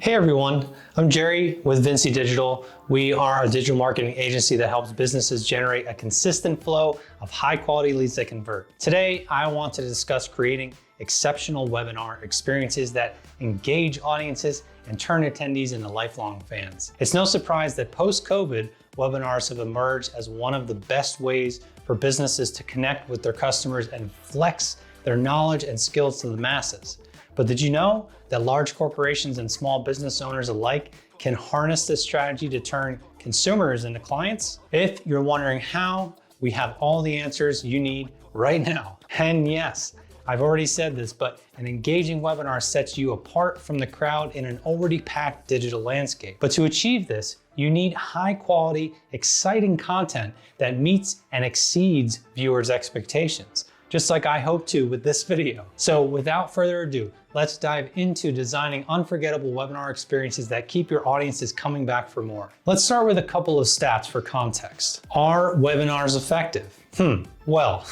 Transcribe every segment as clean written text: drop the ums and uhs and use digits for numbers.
Hey everyone, I'm Jerry with Vinci Digital. We are a digital marketing agency that helps businesses generate a consistent flow of high quality leads that convert. Today, I want to discuss creating exceptional webinar experiences that engage audiences and turn attendees into lifelong fans. It's no surprise that post-COVID, webinars have emerged as one of the best ways for businesses to connect with their customers and flex their knowledge and skills to the masses. But did you know that large corporations and small business owners alike can harness this strategy to turn consumers into clients? If you're wondering how, we have all the answers you need right now. And yes, I've already said this, but an engaging webinar sets you apart from the crowd in an already packed digital landscape. But to achieve this, you need high quality, exciting content that meets and exceeds viewers' expectations, just like I hope to with this video. So without further ado, let's dive into designing unforgettable webinar experiences that keep your audiences coming back for more. Let's start with a couple of stats for context. Are webinars effective? Well,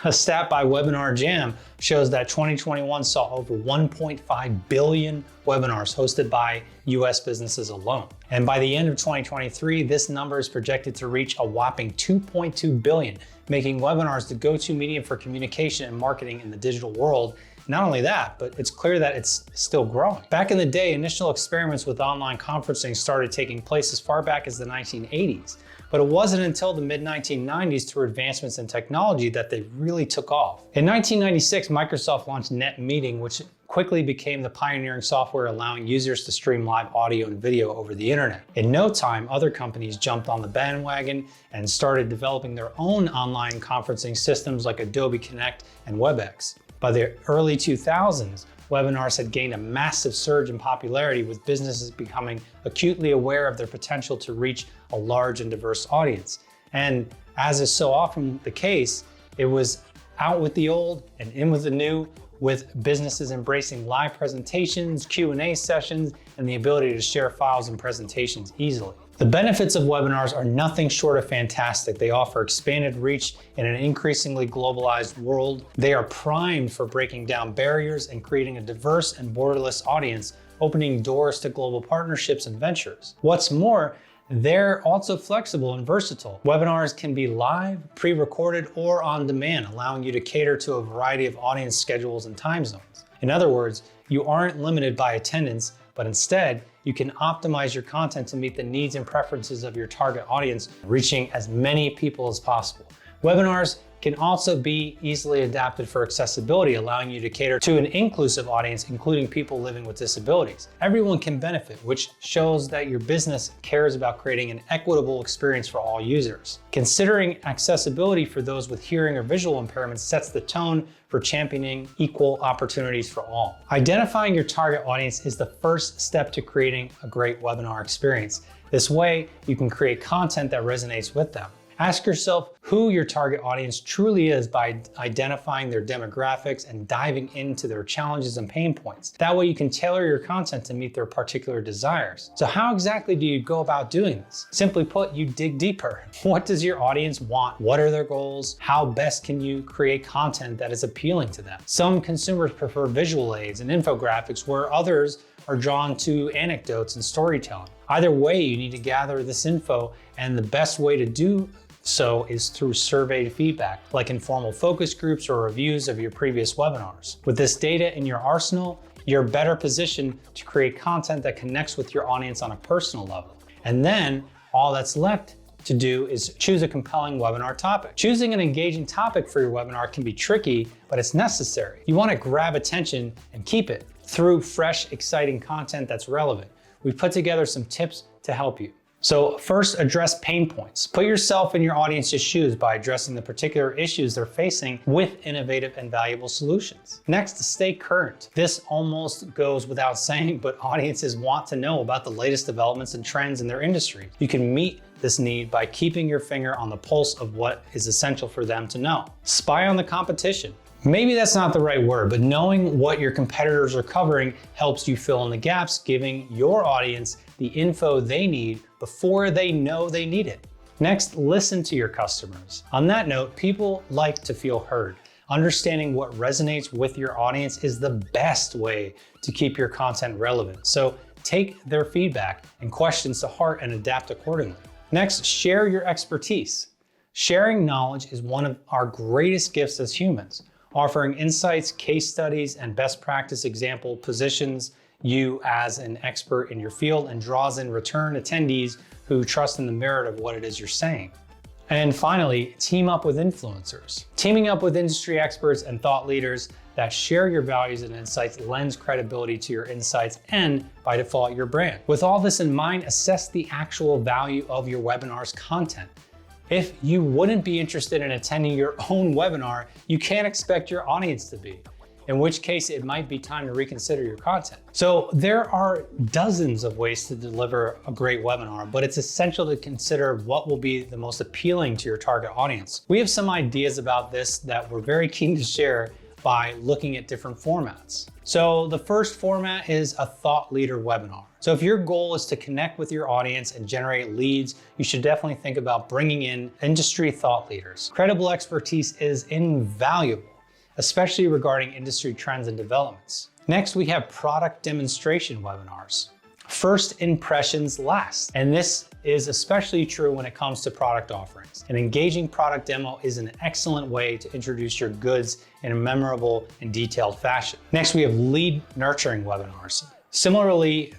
a stat by Webinar Jam shows that 2021 saw over 1.5 billion webinars hosted by US businesses alone. And by the end of 2023, this number is projected to reach a whopping 2.2 billion, making webinars the go-to medium for communication and marketing in the digital world. Not only that, but it's clear that it's still growing. Back in the day, initial experiments with online conferencing started taking place as far back as the 1980s. But it wasn't until the mid-1990s through advancements in technology that they really took off. In 1996, Microsoft launched NetMeeting, which quickly became the pioneering software allowing users to stream live audio and video over the internet. In no time, other companies jumped on the bandwagon and started developing their own online conferencing systems like Adobe Connect and WebEx. By the early 2000s, webinars had gained a massive surge in popularity, with businesses becoming acutely aware of their potential to reach a large and diverse audience. And as is so often the case, it was out with the old and in with the new, with businesses embracing live presentations, Q&A sessions, and the ability to share files and presentations easily. The benefits of webinars are nothing short of fantastic. They offer expanded reach in an increasingly globalized world. They are primed for breaking down barriers and creating a diverse and borderless audience, opening doors to global partnerships and ventures. What's more, they're also flexible and versatile. Webinars can be live, pre-recorded, or on demand, allowing you to cater to a variety of audience schedules and time zones. In other words, you aren't limited by attendance, but instead, you can optimize your content to meet the needs and preferences of your target audience, reaching as many people as possible. Webinars can also be easily adapted for accessibility, allowing you to cater to an inclusive audience, including people living with disabilities. Everyone can benefit, which shows that your business cares about creating an equitable experience for all users. Considering accessibility for those with hearing or visual impairments sets the tone for championing equal opportunities for all. Identifying your target audience is the first step to creating a great webinar experience. This way, you can create content that resonates with them. Ask yourself who your target audience truly is by identifying their demographics and diving into their challenges and pain points. That way you can tailor your content to meet their particular desires. So how exactly do you go about doing this? Simply put, you dig deeper. What does your audience want? What are their goals? How best can you create content that is appealing to them? Some consumers prefer visual aids and infographics, where others are drawn to anecdotes and storytelling. Either way, you need to gather this info, and the best way to do so is through survey feedback, like informal focus groups or reviews of your previous webinars. With this data in your arsenal, you're better positioned to create content that connects with your audience on a personal level. And then all that's left to do is choose a compelling webinar topic. Choosing an engaging topic for your webinar can be tricky, but it's necessary. You want to grab attention and keep it through fresh, exciting content that's relevant. We've put together some tips to help you. So first, address pain points. Put yourself in your audience's shoes by addressing the particular issues they're facing with innovative and valuable solutions. Next, stay current. This almost goes without saying, but audiences want to know about the latest developments and trends in their industry. You can meet this need by keeping your finger on the pulse of what is essential for them to know. Spy on the competition. Maybe that's not the right word, but knowing what your competitors are covering helps you fill in the gaps, giving your audience the info they need before they know they need it. Next, listen to your customers. On that note, people like to feel heard. Understanding what resonates with your audience is the best way to keep your content relevant. So Take their feedback and questions to heart and adapt accordingly. Next, share your expertise. Sharing knowledge is one of our greatest gifts as humans. Offering insights, case studies, and best practice example positions you as an expert in your field and draws in return attendees who trust in the merit of what it is you're saying. And finally, team up with influencers. Teaming up with industry experts and thought leaders that share your values and insights lends credibility to your insights and, by default, your brand. With all this in mind, assess the actual value of your webinar's content. If you wouldn't be interested in attending your own webinar, you can't expect your audience to be, in which case it might be time to reconsider your content. So there are dozens of ways to deliver a great webinar, but it's essential to consider what will be the most appealing to your target audience. We have some ideas about this that we're very keen to share by looking at different formats. So the first format is a thought leader webinar. So if your goal is to connect with your audience and generate leads, you should definitely think about bringing in industry thought leaders. Credible expertise is invaluable, especially regarding industry trends and developments. Next, we have product demonstration webinars. First impressions last, and this is especially true when it comes to product offerings. An engaging product demo is an excellent way to introduce your goods in a memorable and detailed fashion. Next, we have lead nurturing webinars. Similarly,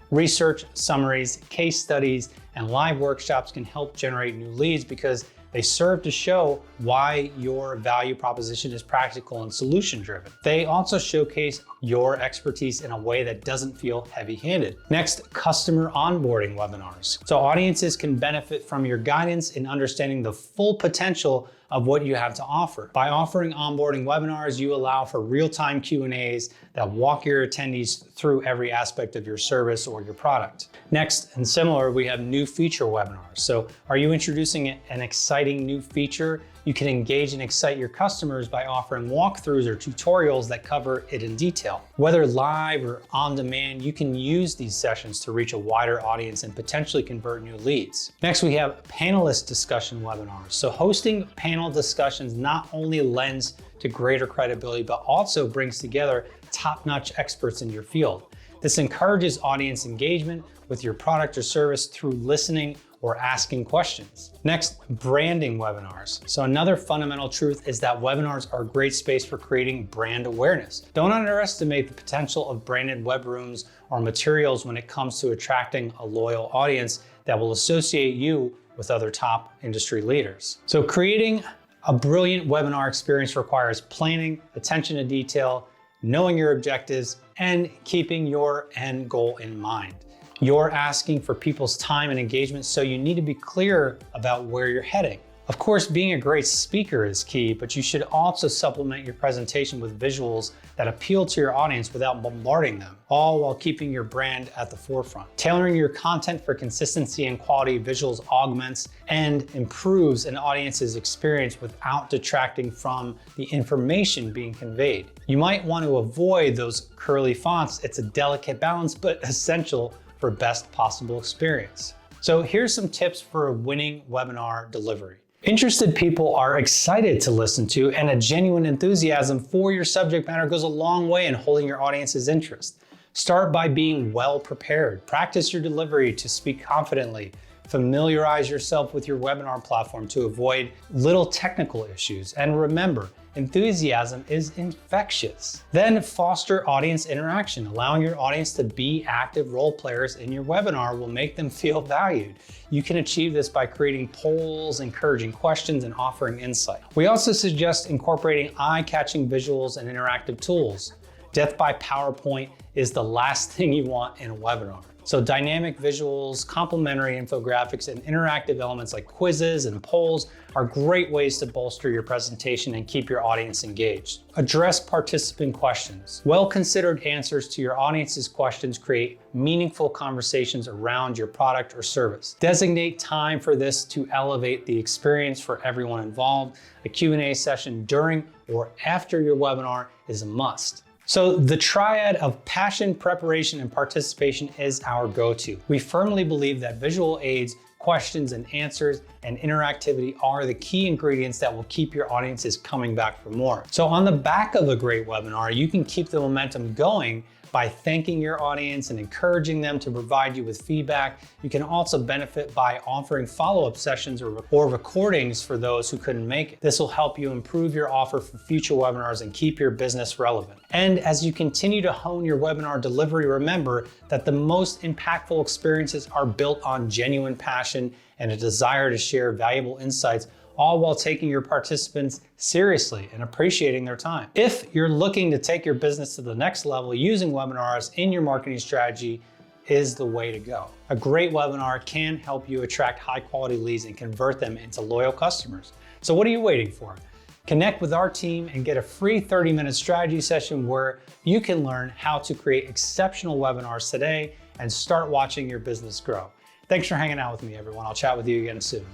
research summaries, case studies, and live workshops can help generate new leads because they serve to show why your value proposition is practical and solution-driven. They also showcase your expertise in a way that doesn't feel heavy-handed. Next, customer onboarding webinars. So audiences can benefit from your guidance in understanding the full potential of what you have to offer. By offering onboarding webinars, you allow for real-time Q&As that walk your attendees through every aspect of your service or your product. Next, and similar, we have new feature webinars. So are you introducing an exciting new feature? You can engage and excite your customers by offering walkthroughs or tutorials that cover it in detail. Whether live or on demand, you can use these sessions to reach a wider audience and potentially convert new leads. Next, we have panelist discussion webinars. So hosting panel discussions not only lends to greater credibility, but also brings together top-notch experts in your field. This encourages audience engagement with your product or service through listening or asking questions. Next, branding webinars. So another fundamental truth is that webinars are a great space for creating brand awareness. Don't underestimate the potential of branded web rooms or materials when it comes to attracting a loyal audience that will associate you with other top industry leaders. So creating a brilliant webinar experience requires planning, attention to detail, knowing your objectives, and keeping your end goal in mind. You're asking for people's time and engagement, so you need to be clear about where you're heading. Of course, being a great speaker is key, but you should also supplement your presentation with visuals that appeal to your audience without bombarding them, all while keeping your brand at the forefront. Tailoring your content for consistency and quality visuals augments and improves an audience's experience without detracting from the information being conveyed. You might want to avoid those curly fonts. It's a delicate balance, but essential for best possible experience. So here's some tips for a winning webinar delivery. Interested people are excited to listen to, and a genuine enthusiasm for your subject matter goes a long way in holding your audience's interest. Start by being well prepared. Practice your delivery to speak confidently. Familiarize yourself with your webinar platform to avoid little technical issues. And remember, enthusiasm is infectious. Then foster audience interaction. Allowing your audience to be active role players in your webinar will make them feel valued. You can achieve this by creating polls, encouraging questions, and offering insight. We also suggest incorporating eye-catching visuals and interactive tools. Death by PowerPoint is the last thing you want in a webinar. So dynamic visuals, complementary infographics, and interactive elements like quizzes and polls are great ways to bolster your presentation and keep your audience engaged. Address participant questions. Well-considered answers to your audience's questions create meaningful conversations around your product or service. Designate time for this to elevate the experience for everyone involved. A Q&A session during or after your webinar is a must. So the triad of passion, preparation, and participation is our go-to. We firmly believe that visual aids, questions and answers, and interactivity are the key ingredients that will keep your audiences coming back for more. So on the back of a great webinar, you can keep the momentum going by thanking your audience and encouraging them to provide you with feedback. You can also benefit by offering follow-up sessions or recordings for those who couldn't make it. This will help you improve your offer for future webinars and keep your business relevant. And as you continue to hone your webinar delivery, remember that the most impactful experiences are built on genuine passion and a desire to share valuable insights, all while taking your participants seriously and appreciating their time. If you're looking to take your business to the next level, using webinars in your marketing strategy is the way to go. A great webinar can help you attract high quality leads and convert them into loyal customers. So what are you waiting for? Connect with our team and get a free 30-minute strategy session where you can learn how to create exceptional webinars today and start watching your business grow. Thanks for hanging out with me, everyone. I'll chat with you again soon.